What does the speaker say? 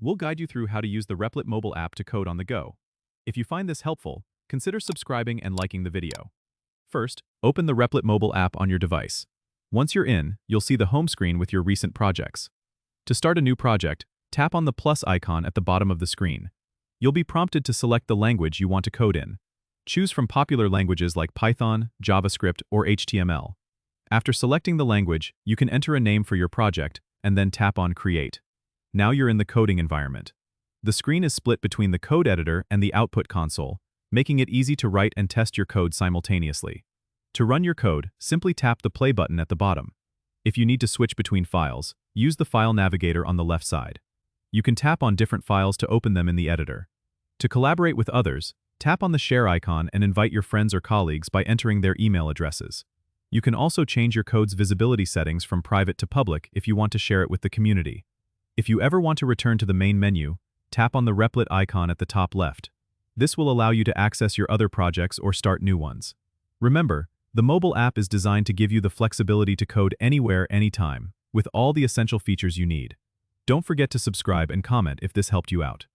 We'll guide you through how to use the Replit mobile app to code on the go. If you find this helpful, consider subscribing and liking the video. First, open the Replit mobile app on your device. Once you're in, you'll see the home screen with your recent projects. To start a new project, tap on the plus icon at the bottom of the screen. You'll be prompted to select the language you want to code in. Choose from popular languages like Python, JavaScript, or HTML. After selecting the language, you can enter a name for your project and then tap on Create. Now you're in the coding environment. The screen is split between the code editor and the output console, making it easy to write and test your code simultaneously. To run your code, simply tap the play button at the bottom. If you need to switch between files, use the file navigator on the left side. You can tap on different files to open them in the editor. To collaborate with others, tap on the share icon and invite your friends or colleagues by entering their email addresses. You can also change your code's visibility settings from private to public if you want to share it with the community. If you ever want to return to the main menu, tap on the Replit icon at the top left. This will allow you to access your other projects or start new ones. Remember, the mobile app is designed to give you the flexibility to code anywhere, anytime, with all the essential features you need. Don't forget to subscribe and comment if this helped you out.